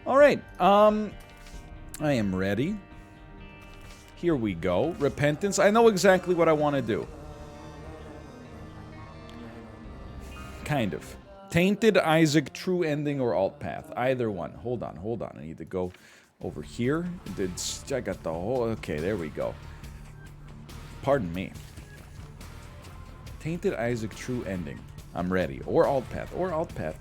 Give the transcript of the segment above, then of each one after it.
All right. I am ready. Here we go. Repentance. I know exactly what I want to do. Kind of. Tainted Isaac, True Ending, or Alt Path. Either one. Hold on. I need to go over here. I got the whole... Okay, there we go. Pardon me. Tainted Isaac, True Ending. I'm ready. Or Alt Path.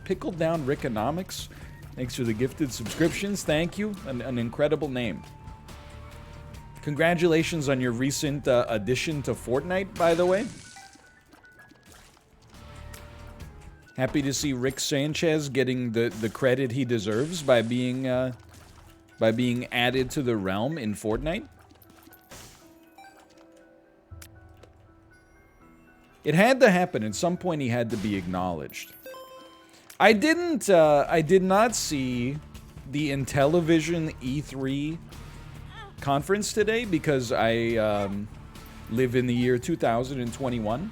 Pickled Down Rickonomics. Thanks for the gifted subscriptions. Thank you. An incredible name. Congratulations on your recent addition to Fortnite, by the way. Happy to see Rick Sanchez getting the credit he deserves by being added to the realm in Fortnite. It had to happen. At some point, he had to be acknowledged. I did not see the Intellivision E3 conference today because I live in the year 2021.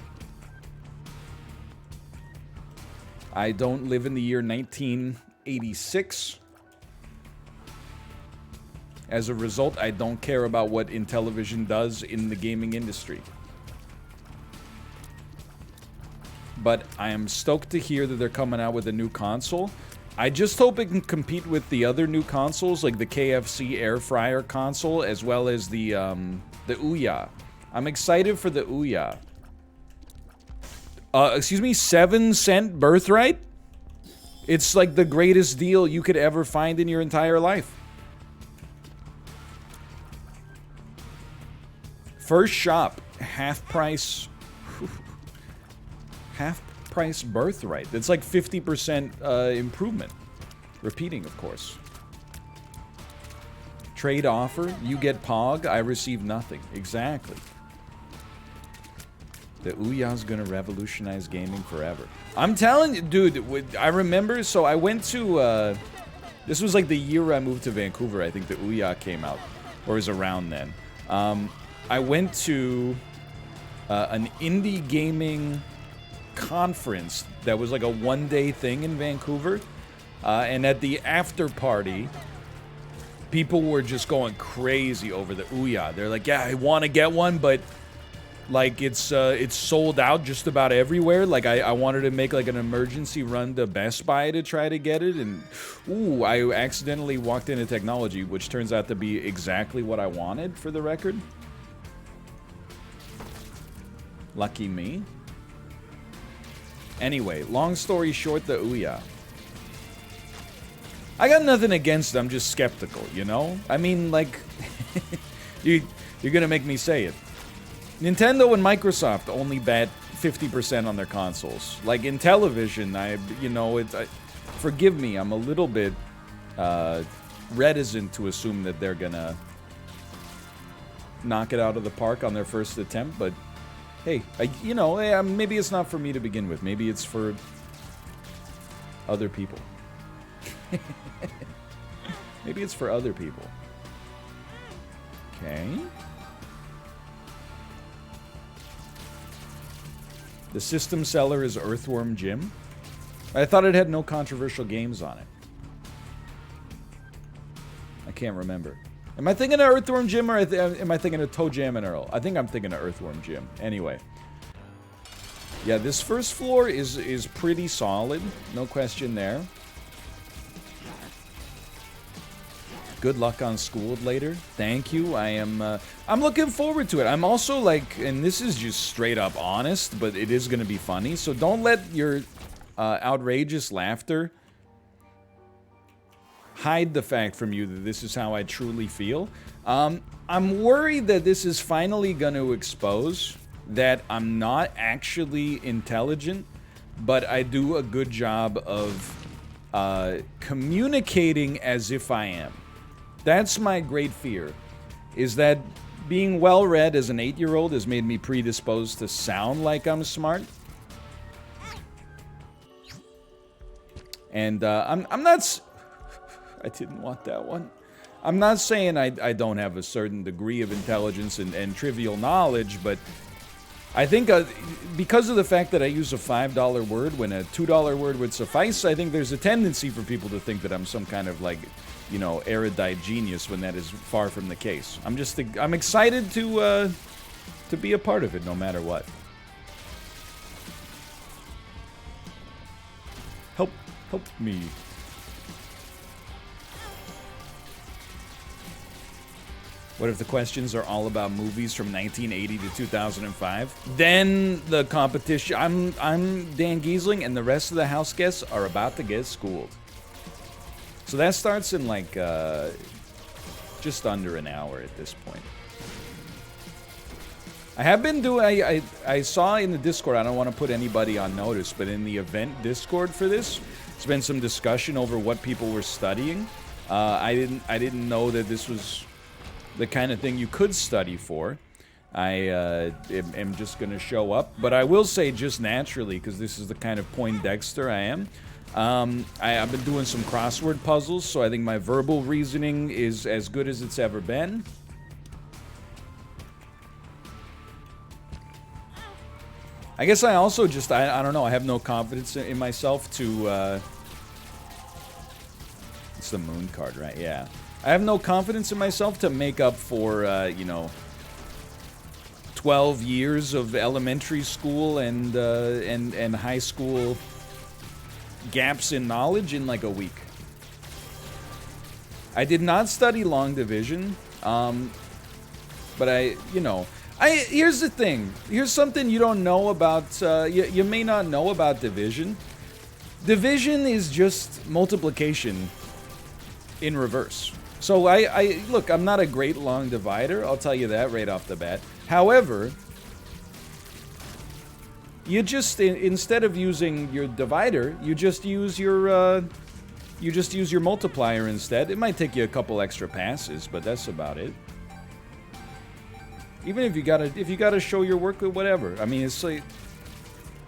I don't live in the year 1986. As a result, I don't care about what Intellivision does in the gaming industry. But I am stoked to hear that they're coming out with a new console. I just hope it can compete with the other new consoles, like the KFC air fryer console, as well as the Ouya. I'm excited for the Ouya. Excuse me, 7-cent birthright? It's like the greatest deal you could ever find in your entire life. First shop, half price birthright. That's like 50% improvement. Repeating, of course. Trade offer, you get Pog, I receive nothing. Exactly. The Ouya's gonna revolutionize gaming forever. I'm telling you, dude, I remember, so I went to, this was like the year I moved to Vancouver, I think the Ouya came out, or was around then. I went to an indie gaming conference that was like a one-day thing in Vancouver, and at the after party, people were just going crazy over the Ouya. They're like, yeah, I want to get one, but like it's sold out just about everywhere. Like I wanted to make like an emergency run to Best Buy to try to get it, and ooh, I accidentally walked into technology, which turns out to be exactly what I wanted, for the record. Lucky me. Anyway, long story short, the Ouya. I got nothing against it, I'm just skeptical, you know? I mean, like, you're gonna make me say it. Nintendo and Microsoft only bet 50% on their consoles. Like, in television, forgive me, I'm a little bit reticent to assume that they're gonna knock it out of the park on their first attempt, but hey, maybe it's not for me to begin with. Maybe it's for other people. Maybe it's for other people. Okay. The system seller is Earthworm Jim. I thought it had no controversial games on it. I can't remember. Am I thinking of Earthworm Jim, or am I thinking of Toe Jam and Earl? I think I'm thinking of Earthworm Jim. Anyway. Yeah, this first floor is pretty solid. No question there. Good luck on school later. Thank you. I'm looking forward to it. I'm also like, and this is just straight up honest, but it is going to be funny. So don't let your outrageous laughter hide the fact from you that this is how I truly feel. I'm worried that this is finally going to expose that I'm not actually intelligent, but I do a good job of communicating as if I am. That's my great fear, is that being well-read as an 8-year-old has made me predisposed to sound like I'm smart. And I'm not... I didn't want that one. I'm not saying I don't have a certain degree of intelligence and trivial knowledge, but I think because of the fact that I use a $5 word when a $2 word would suffice, I think there's a tendency for people to think that I'm some kind of like, you know, erudite genius when that is far from the case. I'm excited to be a part of it no matter what. Help me. What if the questions are all about movies from 1980 to 2005? Then the competition... I'm Dan Giesling, and the rest of the house guests are about to get schooled. So that starts in, like, just under an hour at this point. I have been doing... I saw in the Discord, I don't want to put anybody on notice, but in the event Discord for this, there's been some discussion over what people were studying. I didn't know that this was... the kind of thing you could study for. I am just going to show up. But I will say just naturally, because this is the kind of Poindexter I am, I've been doing some crossword puzzles, so I think my verbal reasoning is as good as it's ever been. I guess I also just, I don't know, I have no confidence in myself to... it's the moon card, right? Yeah. I have no confidence in myself to make up for, you know, 12 years of elementary school and high school gaps in knowledge in like a week. I did not study long division, but here's the thing. Here's something you don't know about, you may not know about division. Division is just multiplication in reverse. So look, I'm not a great long divider, I'll tell you that right off the bat. However, you just, instead of using your divider, you just use your multiplier instead. It might take you a couple extra passes, but that's about it. Even if you gotta show your work or whatever. I mean, it's like,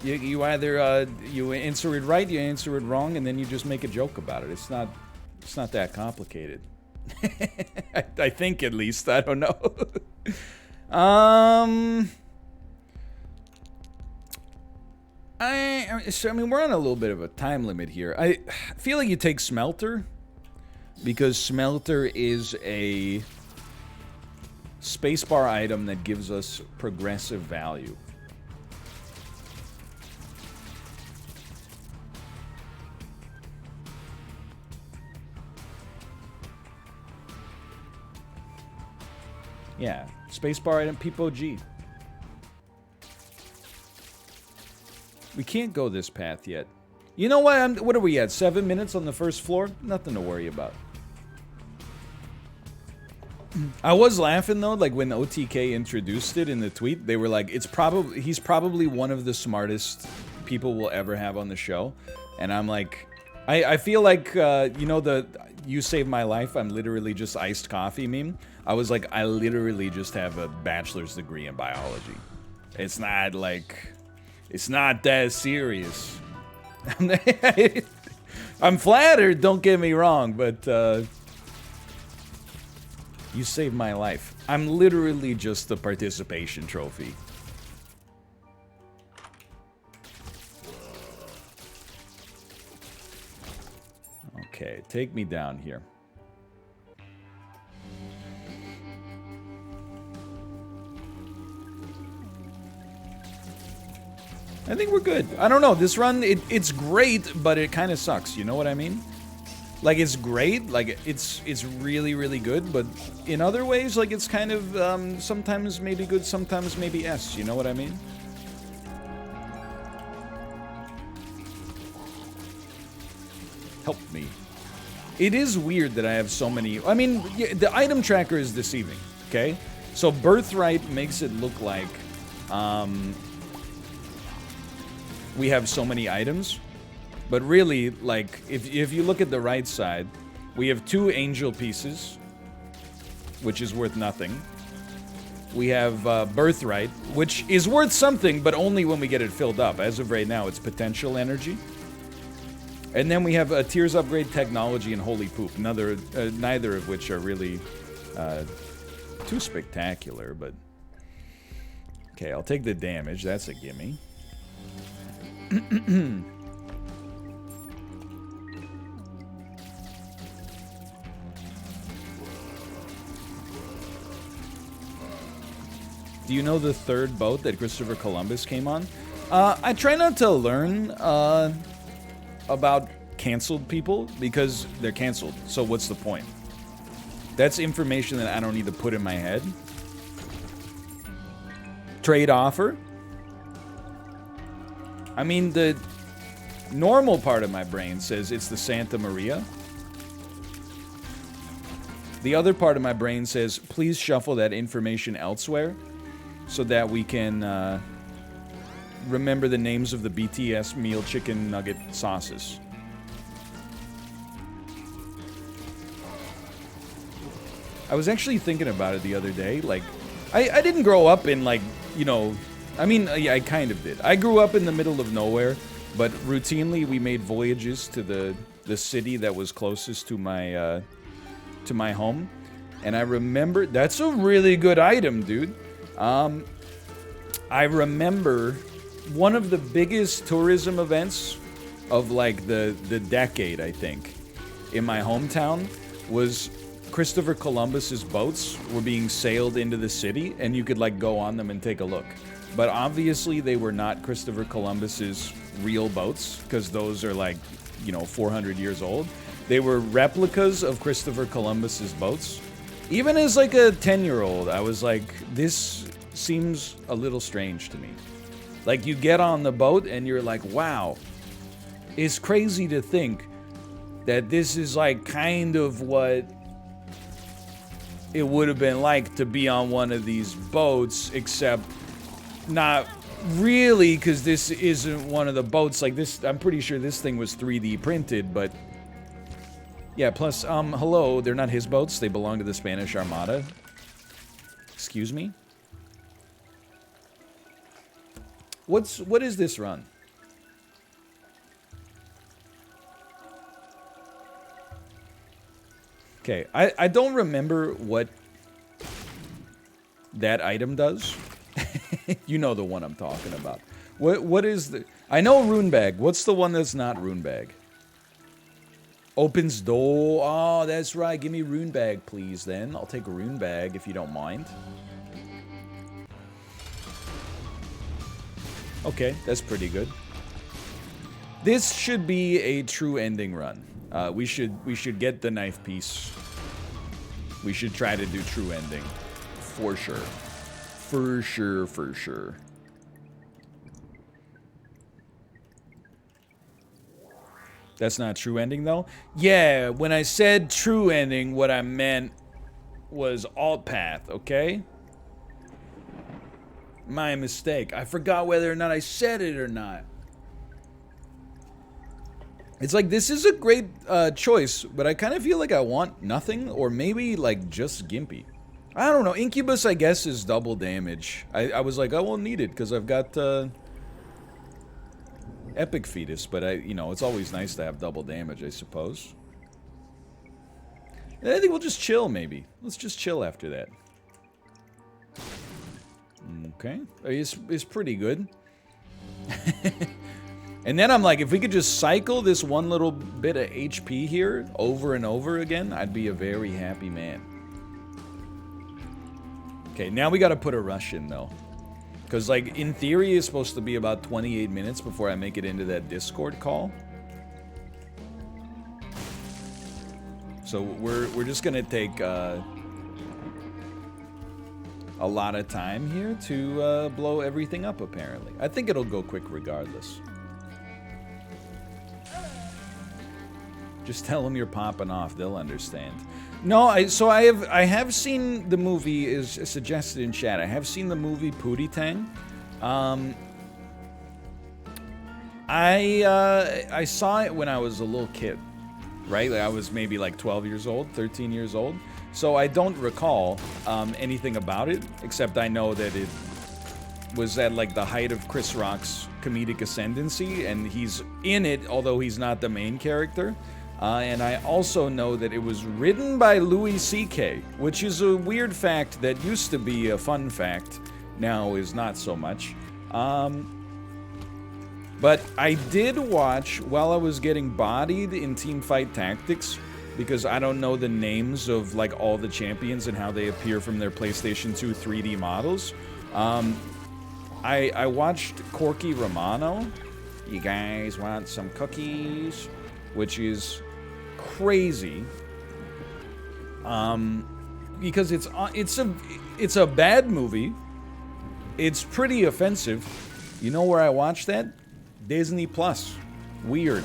you either, you answer it right, you answer it wrong, and then you just make a joke about it. It's not that complicated. I think, at least. I don't know. I mean, we're on a little bit of a time limit here. I feel like you take Smelter, because Smelter is a spacebar item that gives us progressive value. Yeah, spacebar item, Peepo G. We can't go this path yet. You know what? What are we at? 7 minutes on the first floor? Nothing to worry about. I was laughing though, like when OTK introduced it in the tweet, they were like, he's probably one of the smartest people we'll ever have on the show. And I'm like, I feel like, you know, the "you saved my life, I'm literally just iced coffee" meme. I was like, I literally just have a bachelor's degree in biology. It's not like, it's not that serious. I'm flattered, don't get me wrong, but you saved my life. I'm literally just the participation trophy. Okay, take me down here. I think we're good. I don't know, this run, it's great, but it kind of sucks, you know what I mean? Like, it's great, like, it's really, really good, but in other ways, like, it's kind of, sometimes maybe good, sometimes maybe S, you know what I mean? Help me. It is weird that I have so many, I mean, the item tracker is deceiving, okay? So Birthright makes it look like, we have so many items, but really, like, if you look at the right side, we have 2 angel pieces, which is worth nothing. We have Birthright, which is worth something, but only when we get it filled up. As of right now, it's potential energy. And then we have a Tears Upgrade, Technology, and Holy Poop. Neither of which are really too spectacular, but Okay, I'll take the damage. That's a gimme. Do you know the third boat that Christopher Columbus came on? I try not to learn about canceled people because they're canceled. So what's the point? That's information that I don't need to put in my head. Trade offer. I mean, the normal part of my brain says it's the Santa Maria. The other part of my brain says, please shuffle that information elsewhere so that we can remember the names of the BTS meal chicken nugget sauces. I was actually thinking about it the other day. Like, I didn't grow up in, like, you know, I mean, yeah, I kind of did. I grew up in the middle of nowhere, but routinely we made voyages to the city that was closest to my home. And I remember, that's a really good item, dude. I remember one of the biggest tourism events of like the decade, I think, in my hometown was Christopher Columbus's boats were being sailed into the city, and you could like go on them and take a look. But obviously they were not Christopher Columbus's real boats, because those are like, you know, 400 years old. They were replicas of Christopher Columbus's boats. Even as like a 10-year-old, I was like, this seems a little strange to me. Like, you get on the boat and you're like, wow, it's crazy to think that this is like kind of what it would have been like to be on one of these boats, except not really, because this isn't one of the boats. Like this, I'm pretty sure this thing was 3D printed, but yeah, plus, hello, they're not his boats, they belong to the Spanish Armada. Excuse me? What is this run? Okay, I don't remember what that item does. You know the one I'm talking about. What is the... I know Rune Bag. What's the one that's not Rune Bag? Opens door. Oh, that's right. Give me Rune Bag, please, then. I'll take Rune Bag, if you don't mind. Okay, that's pretty good. This should be a true ending run. We should get the knife piece. We should try to do true ending. For sure. For sure, for sure. That's not true ending, though? Yeah, when I said true ending, what I meant was alt path, okay? My mistake. I forgot whether or not I said it or not. It's like, this is a great choice, but I kind of feel like I want nothing, or maybe, like, just Gimpy. I don't know. Incubus, I guess, is double damage. I was like, I won't need it, because I've got Epic Fetus, but you know, it's always nice to have double damage, I suppose. And I think we'll just chill, maybe. Let's just chill after that. Okay. It's pretty good. And then I'm like, if we could just cycle this one little bit of HP here over and over again, I'd be a very happy man. Okay, now we gotta put a rush in, though. Because, like, in theory, it's supposed to be about 28 minutes before I make it into that Discord call. So we're just gonna take a lot of time here to blow everything up, apparently. I think it'll go quick regardless. Just tell them you're popping off, they'll understand. No, I have seen the movie, is suggested in chat. I have seen the movie Pootie Tang. I saw it when I was a little kid, right? Like I was maybe like 12 years old, 13 years old. So I don't recall anything about it, except I know that it was at like the height of Chris Rock's comedic ascendancy, and he's in it, although he's not the main character. And I also know that it was written by Louis C.K., which is a weird fact that used to be a fun fact now is not so much. But I did watch while I was getting bodied in Teamfight Tactics, because I don't know the names of like all the champions and how they appear from their PlayStation 2 3D models. I watched Corky Romano. You guys want some cookies? Which is crazy. Because it's a bad movie. It's pretty offensive. You know where I watched that? Disney Plus. Weird.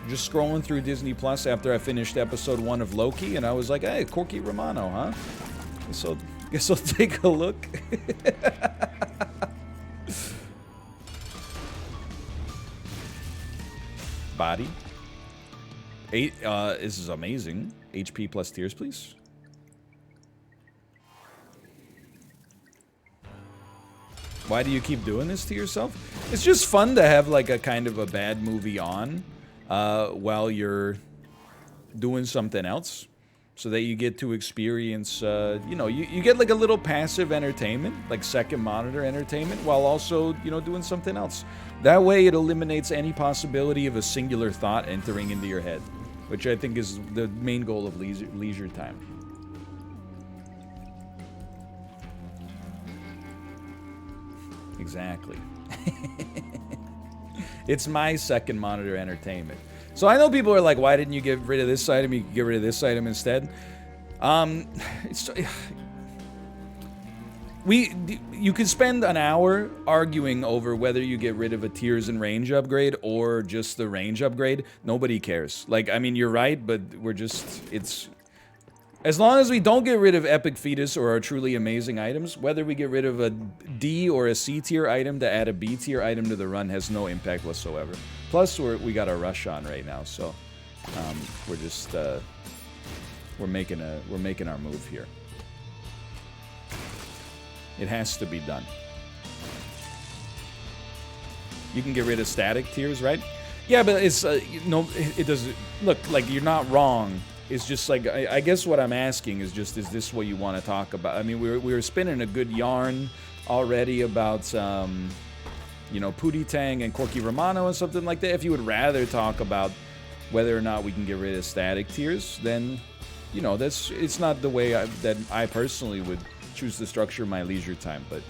Just scrolling through Disney Plus after I finished episode 1 of Loki, and I was like, hey, Corky Romano, huh? Guess I'll take a look. Body. This is amazing. HP plus tiers, please. Why do you keep doing this to yourself? It's just fun to have like a kind of a bad movie on while you're doing something else, so that you get to experience, you know, you get like a little passive entertainment, like second monitor entertainment, while also, you know, doing something else. That way it eliminates any possibility of a singular thought entering into your head, which I think is the main goal of leisure time. Exactly. It's my second monitor entertainment. So I know people are like, why didn't you get rid of this item? You could get rid of this item instead. You could spend an hour arguing over whether you get rid of a tiers and range upgrade or just the range upgrade. Nobody cares. Like, I mean, you're right, but we're just, as long as we don't get rid of Epic Fetus or our truly amazing items, whether we get rid of a D or a C tier item to add a B tier item to the run has no impact whatsoever. Plus, we got our rush on right now, so we're just we're making our move here. It has to be done. You can get rid of static tiers, right? Yeah, but it's no, it doesn't look like you're not wrong. It's just like, I guess what I'm asking is just, is this what you want to talk about? I mean, we were spinning a good yarn already about, you know, Pootie Tang and Corky Romano and something like that. If you would rather talk about whether or not we can get rid of static tiers, then, you know, it's not the way that I personally would choose to structure my leisure time. But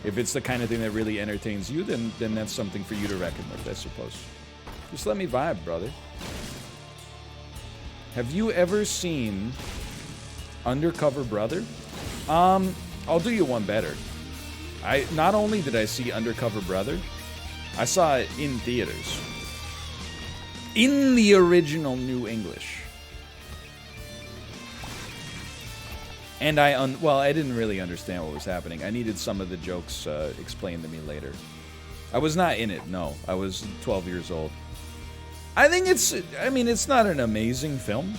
if it's the kind of thing that really entertains you, then that's something for you to reckon with, I suppose. Just let me vibe, brother. Have you ever seen Undercover Brother? I'll do you one better. Not only did I see Undercover Brother, I saw it in theaters. In the original New English. And well, I didn't really understand what was happening. I needed some of the jokes explained to me later. I was not in it, no. I was 12 years old. I think it's not an amazing film,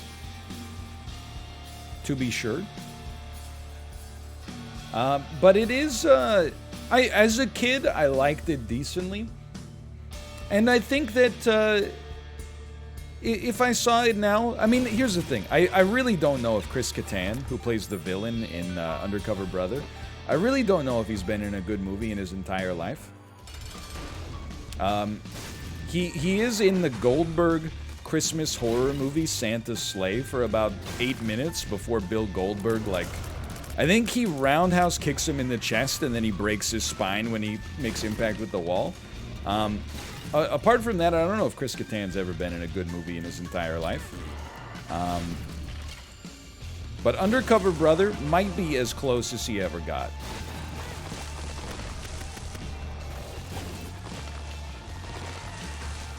to be sure. But it is, as a kid, I liked it decently. And I think that if I saw it now, I mean, here's the thing. I really don't know if Chris Kattan, who plays the villain in Undercover Brother, I really don't know if he's been in a good movie in his entire life. He is in the Goldberg Christmas horror movie Santa's Sleigh for about 8 minutes before Bill Goldberg, like, I think he roundhouse kicks him in the chest and then he breaks his spine when he makes impact with the wall. Apart from that, I don't know if Chris Kattan's ever been in a good movie in his entire life. But Undercover Brother might be as close as he ever got.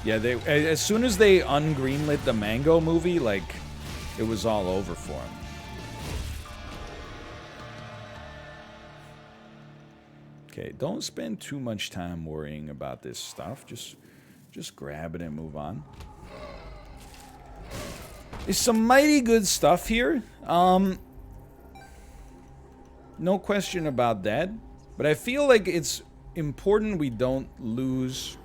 Yeah, as soon as they ungreenlit the Mango movie, like, it was all over for him. Okay, don't spend too much time worrying about this stuff. Just grab it and move on. There's some mighty good stuff here. No question about that. But I feel like it's important we don't lose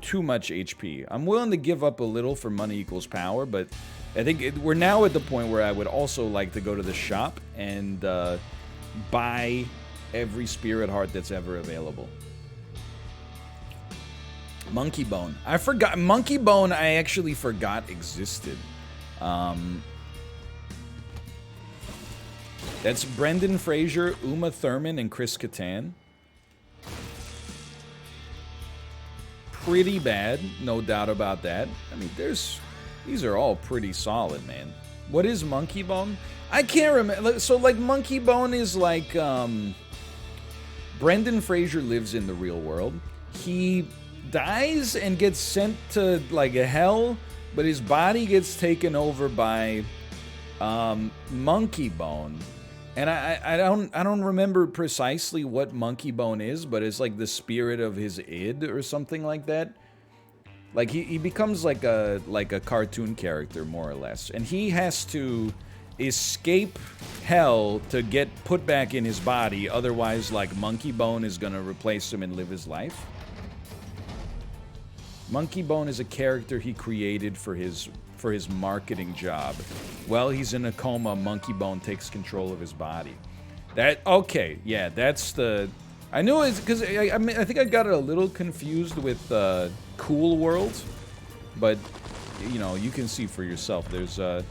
too much HP. I'm willing to give up a little for money equals power, but I think we're now at the point where I would also like to go to the shop and buy every spirit heart that's ever available. Monkeybone. I forgot. Monkeybone, I actually forgot existed. That's Brendan Fraser, Uma Thurman, and Chris Kattan. Pretty bad, no doubt about that. I mean, these are all pretty solid, man. What is Monkeybone? I can't remember. So, like, Monkeybone is like, Brendan Fraser lives in the real world. He dies and gets sent to, like, a hell, but his body gets taken over by, Monkeybone. And I don't remember precisely what Monkeybone is, but it's like the spirit of his id or something like that. Like he becomes like a cartoon character more or less, and he has to escape hell to get put back in his body. Otherwise, like Monkeybone is gonna replace him and live his life. Monkeybone is a character he created for his marketing job. While he's in a coma, Monkeybone takes control of his body. Okay, yeah, that's the... I knew it's because I think I got it a little confused with Cool World, but you know, you can see for yourself. There's there's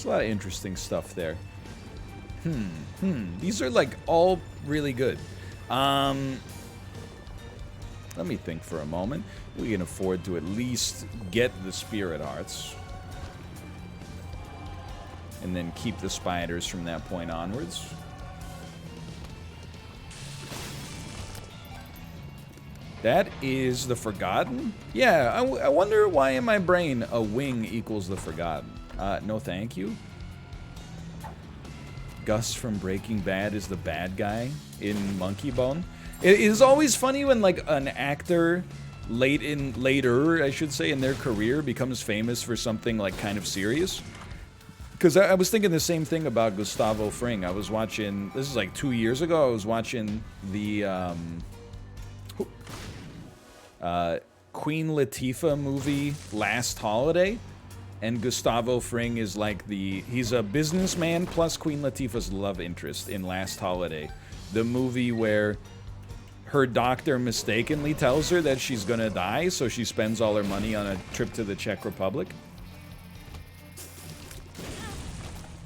a lot of interesting stuff there. These are like all really good. Let me think for a moment. We can afford to at least get the spirit hearts. And then keep the spiders from that point onwards. That is the Forgotten? Yeah, I wonder why in my brain a wing equals the Forgotten. No thank you. Gus from Breaking Bad is the bad guy in Monkeybone. It is always funny when, like, an actor later, I should say, in their career becomes famous for something, like, kind of serious. Because I was thinking the same thing about Gustavo Fring. I was watching, this is like 2 years ago, I was watching the Queen Latifah movie Last Holiday. And Gustavo Fring is like he's a businessman plus Queen Latifah's love interest in Last Holiday. The movie where her doctor mistakenly tells her that she's gonna die, so she spends all her money on a trip to the Czech Republic.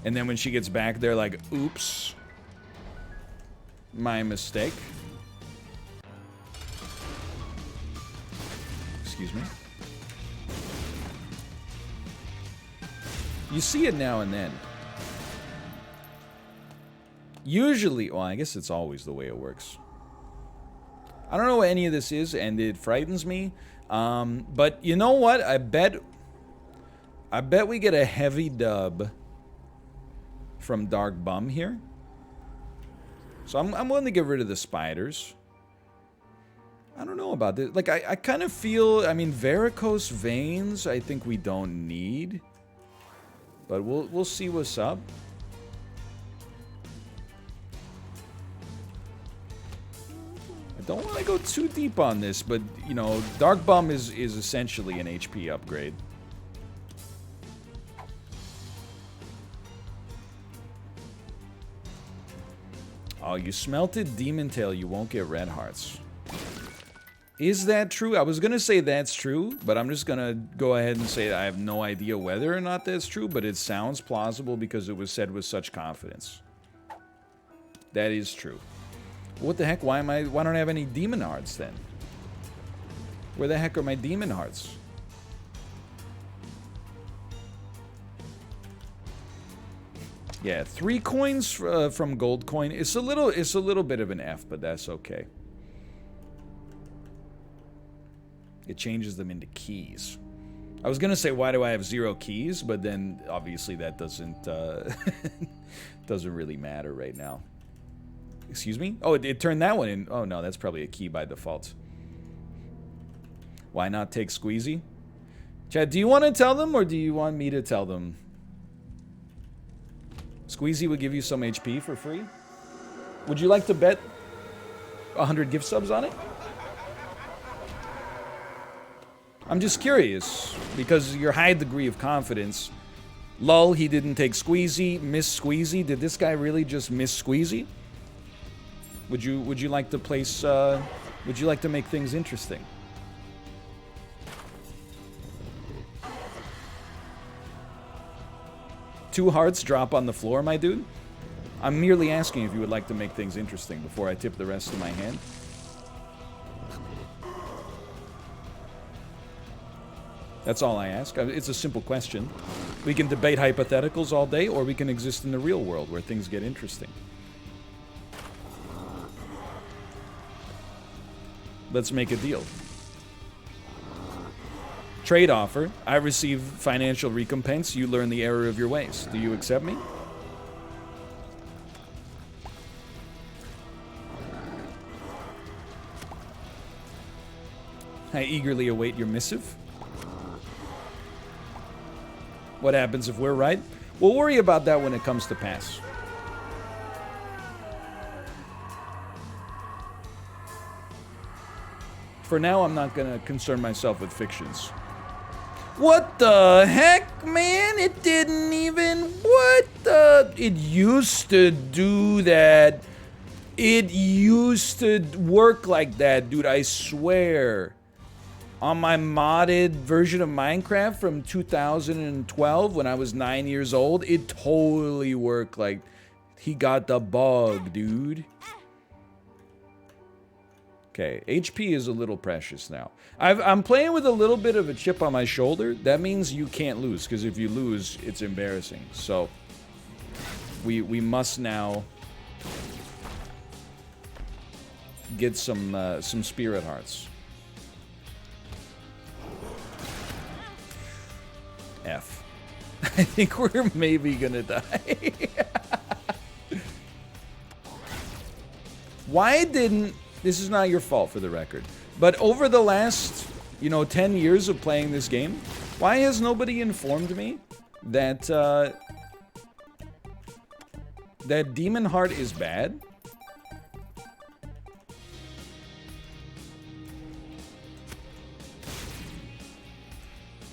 And then when she gets back, they're like, oops. My mistake. Excuse me. You see it now and then. Usually, well, I guess it's always the way it works. I don't know what any of this is, and it frightens me. But you know what? I bet we get a heavy dub from Dark Bum here. So I'm willing to get rid of the spiders. I don't know about this. Like, I kind of feel, I mean, varicose veins, I think we don't need. But we'll see what's up. I don't want to go too deep on this, but, you know, Dark Bum is essentially an HP upgrade. Oh, you smelted Demon Tail, you won't get red hearts. Is that true? I was gonna say that's true, but I'm just gonna go ahead and say I have no idea whether or not that's true, but it sounds plausible because it was said with such confidence. That is true. What the heck? Why don't I have any demon hearts then? Where the heck are my demon hearts? Yeah, 3 coins from gold coin. It's a little bit of an F, but that's okay. It changes them into keys. I was gonna say, why do I have 0 keys? But then obviously that doesn't doesn't really matter right now. Excuse me? Oh, it turned that one in. Oh no, that's probably a key by default. Why not take Squeezy? Chad, do you want to tell them or do you want me to tell them? Squeezy would give you some HP for free. Would you like to bet 100 gift subs on it? I'm just curious, because your high degree of confidence Lull, he didn't take Squeezy. Miss Squeezy. Did this guy really just miss Squeezy? Would you like to place, would you like to make things interesting? Two hearts drop on the floor, my dude. I'm merely asking if you would like to make things interesting before I tip the rest of my hand. That's all I ask. It's a simple question. We can debate hypotheticals all day, or we can exist in the real world where things get interesting. Let's make a deal. Trade offer. I receive financial recompense. You learn the error of your ways. Do you accept me? I eagerly await your missive. What happens if we're right? We'll worry about that when it comes to pass. For now, I'm not gonna concern myself with fictions. What the heck, man? It didn't even... What the... It used to do that. It used to work like that, dude, I swear. On my modded version of Minecraft from 2012, when I was 9 years old, it totally worked. Like, he got the bug, dude. Okay, HP is a little precious now. I'm playing with a little bit of a chip on my shoulder. That means you can't lose, because if you lose, it's embarrassing. So, we must now get some spirit hearts. F. I think we're maybe gonna die. Why didn't... This is not your fault, for the record. But over the last, 10 years of playing this game, why has nobody informed me that, that Demon Heart is bad?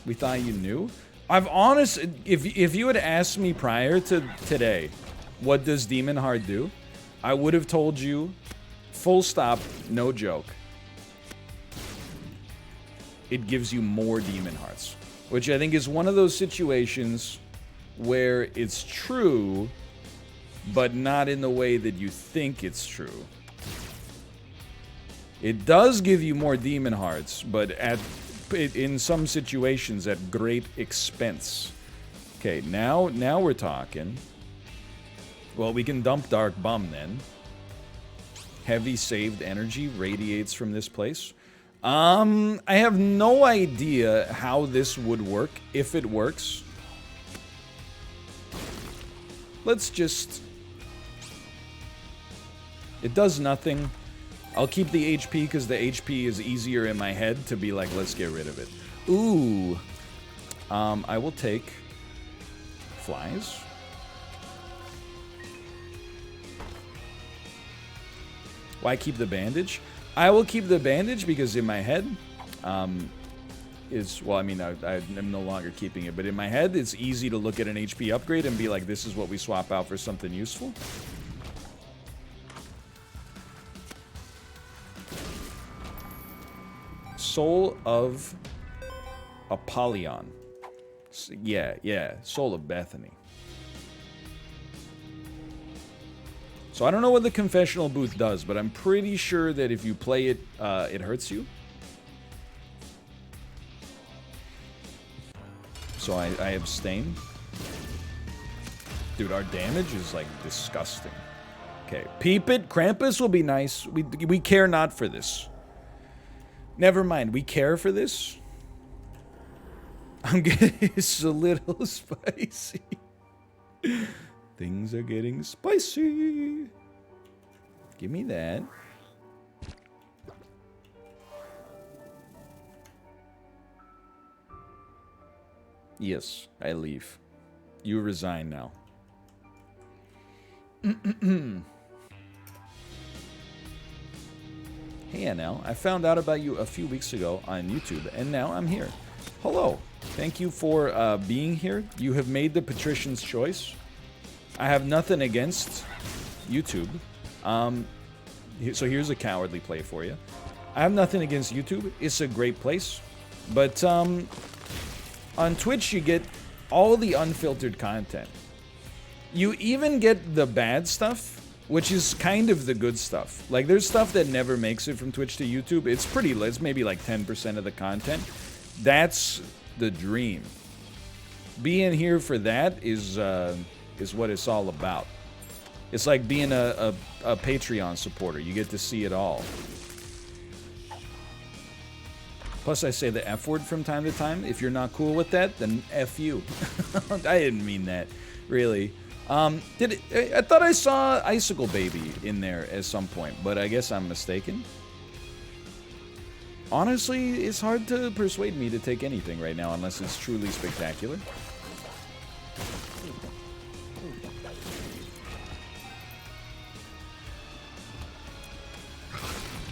We thought you knew? I've if you had asked me prior to today, what does Demon Heart do? I would have told you, full stop, no joke. It gives you more Demon Hearts, which I think is one of those situations where it's true, but not in the way that you think it's true. It does give you more Demon Hearts, but in some situations at great expense. Okay, now we're talking. Well, we can dump Dark Bum then. Heavy saved energy radiates from this place. I have no idea how this would work, if it works. Let's just... It does nothing. I'll keep the HP because the HP is easier in my head to be like, let's get rid of it. Ooh. I will take flies. Why keep the bandage? I will keep the bandage because in my head, I'm no longer keeping it, but in my head, it's easy to look at an HP upgrade and be like, this is what we swap out for something useful. Soul of Apollyon. Yeah, Soul of Bethany. So I don't know what the confessional booth does, but I'm pretty sure that if you play it, it hurts you. So I abstain. Dude, our damage is like disgusting. Okay, peep it. Krampus will be nice. We care not for this. Never mind, we care for this. It's a little spicy. Things are getting spicy. Give me that. Yes, I leave. You resign now. Hey, NL, I found out about you a few weeks ago on YouTube, and now I'm here. Hello. Thank you for being here. You have made the patrician's choice. I have nothing against YouTube. So here's a cowardly play for you. I have nothing against YouTube. It's a great place. But on Twitch, you get all the unfiltered content. You even get the bad stuff, which is kind of the good stuff. Like, there's stuff that never makes it from Twitch to YouTube. It's pretty, it's maybe like 10% of the content. That's the dream. Being here for that is what it's all about. It's like being a Patreon supporter. You get to see it all. Plus, I say the F word from time to time. If you're not cool with that, then F you. I didn't mean that, really. I thought I saw Icicle Baby in there at some point, but I guess I'm mistaken. Honestly, it's hard to persuade me to take anything right now unless it's truly spectacular.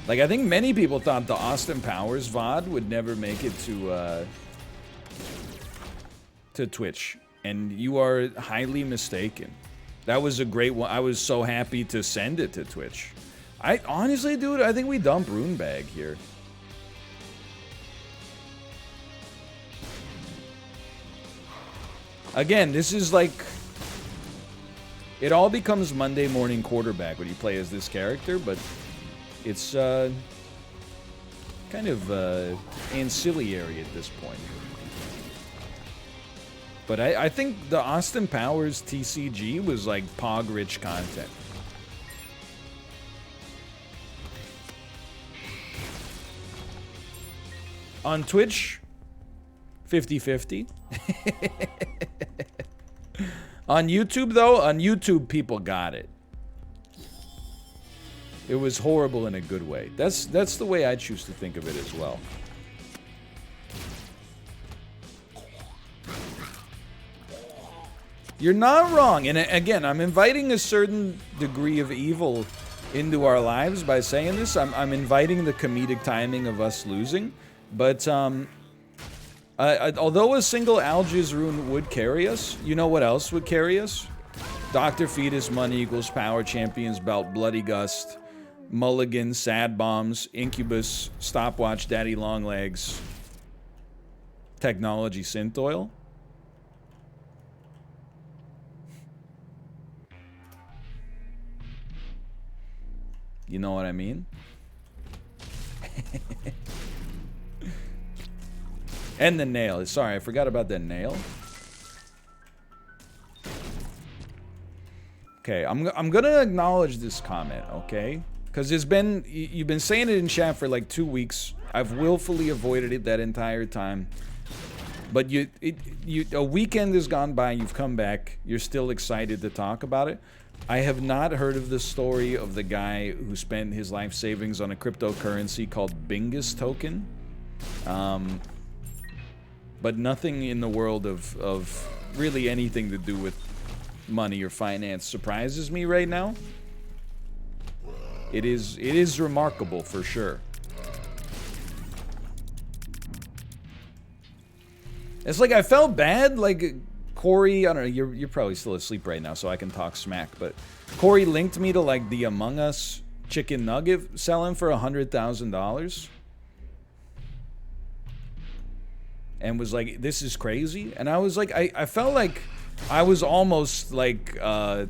Like, I think many people thought the Austin Powers VOD would never make it to Twitch, and you are highly mistaken. That was a great one. I was so happy to send it to Twitch. I honestly, dude, I think we dump Runebag here. Again, this is like... It all becomes Monday morning quarterback when you play as this character, but it's kind of ancillary at this point. But I think the Austin Powers TCG was like pog-rich content. On Twitch, 50-50. On YouTube, though, on YouTube, people got it. It was horrible in a good way. That's the way I choose to think of it as well. You're not wrong. And again, I'm inviting a certain degree of evil into our lives by saying this. I'm inviting the comedic timing of us losing. But although a single Algiz rune would carry us, you know what else would carry us? Dr. Fetus, Money Equals, Power, Champions Belt, Bloody Gust, Mulligan, Sad Bombs, Incubus, Stopwatch, Daddy Longlegs, Technology, Synth Oil. You know what I mean? And the nail. Sorry, I forgot about that nail. Okay, I'm gonna acknowledge this comment, okay? Because you've been saying it in chat for like 2 weeks. I've willfully avoided it that entire time. But a weekend has gone by, you've come back, you're still excited to talk about it. I have not heard of the story of the guy who spent his life savings on a cryptocurrency called Bingus token. But nothing in the world of really anything to do with money or finance surprises me right now. It is remarkable for sure. It's like I felt bad, like Corey, I don't know, you're probably still asleep right now, so I can talk smack, but Corey linked me to like the Among Us chicken nugget selling for $100,000. And was like, this is crazy. And I was like, I felt like I was almost like, I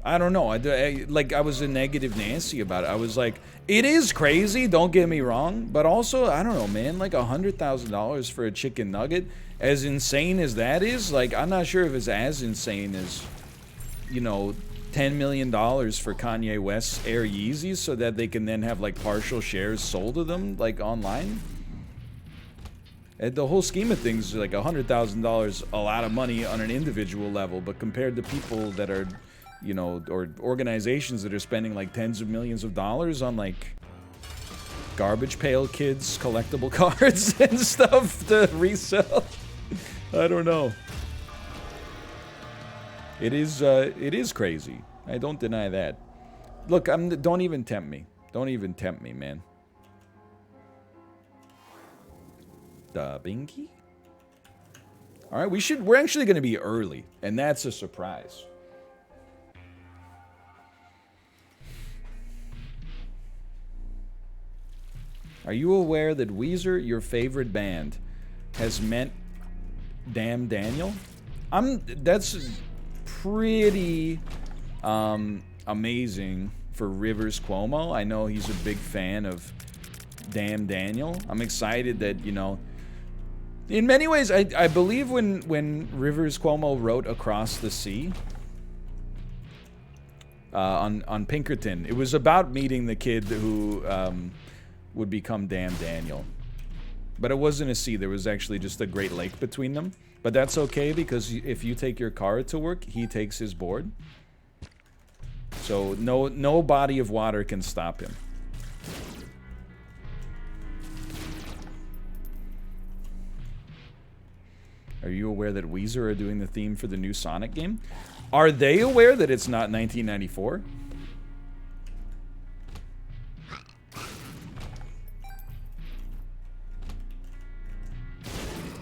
don't know, I was a negative Nancy about it. I was like, it is crazy, don't get me wrong, but also, I don't know, man, like $100,000 for a chicken nugget, as insane as that is, like, I'm not sure if it's as insane as, you know, $10 million for Kanye West's Air Yeezys so that they can then have, like, partial shares sold to them, like, online. At the whole scheme of things, like, $100,000, a lot of money on an individual level, but compared to people that are, you know, or organizations that are spending like tens of millions of dollars on like Garbage Pail Kids collectible cards and stuff to resell. I don't know. It is crazy. I don't deny that. Look, don't even tempt me. Don't even tempt me, man. Binky? All right, we're actually going to be early, and that's a surprise. Are you aware that Weezer, your favorite band, has meant Damn Daniel? That's pretty amazing for Rivers Cuomo. I know he's a big fan of Damn Daniel. I'm excited that, you know, in many ways, I believe when Rivers Cuomo wrote Across the Sea on Pinkerton, it was about meeting the kid who would become Damn Daniel. But it wasn't a sea. There was actually just a Great Lake between them. But that's okay, because if you take your car to work, he takes his board. So no body of water can stop him. Are you aware that Weezer are doing the theme for the new Sonic game? Are they aware that it's not 1994?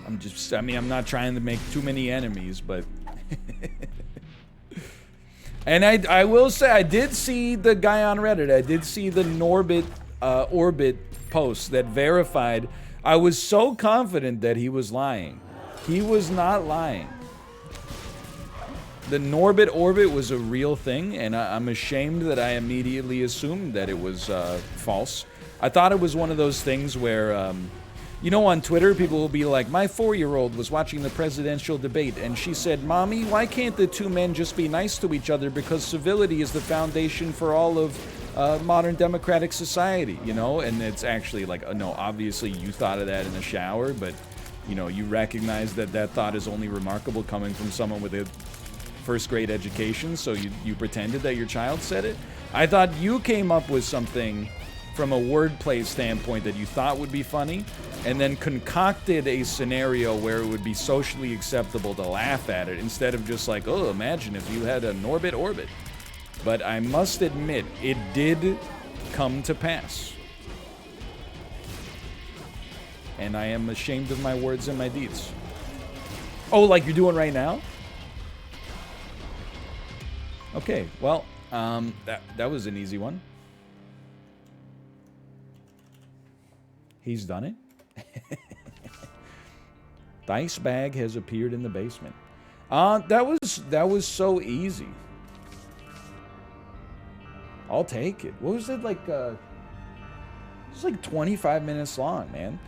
I'm not trying to make too many enemies, but... And I will say, I did see the guy on Reddit. I did see the Norbit Orbit post that verified. I was so confident that he was lying. He was not lying. The Norbit Orbit was a real thing, and I'm ashamed that I immediately assumed that it was false. I thought it was one of those things where... you know, on Twitter, people will be like, my 4-year-old was watching the presidential debate, and she said, Mommy, why can't the two men just be nice to each other, because civility is the foundation for all of modern democratic society, you know? And it's actually like, no, obviously you thought of that in the shower, but, you know, you recognize that that thought is only remarkable coming from someone with a first-grade education, so you pretended that your child said it? I thought you came up with something from a wordplay standpoint that you thought would be funny, and then concocted a scenario where it would be socially acceptable to laugh at it, instead of just like, oh, imagine if you had a Norbit Orbit. But I must admit, it did come to pass. And I am ashamed of my words and my deeds. Oh, like you're doing right now? Okay, well, that was an easy one. He's done it. Dice bag has appeared in the basement. That was so easy. I'll take it. What was it like? It was like 25 minutes long, man.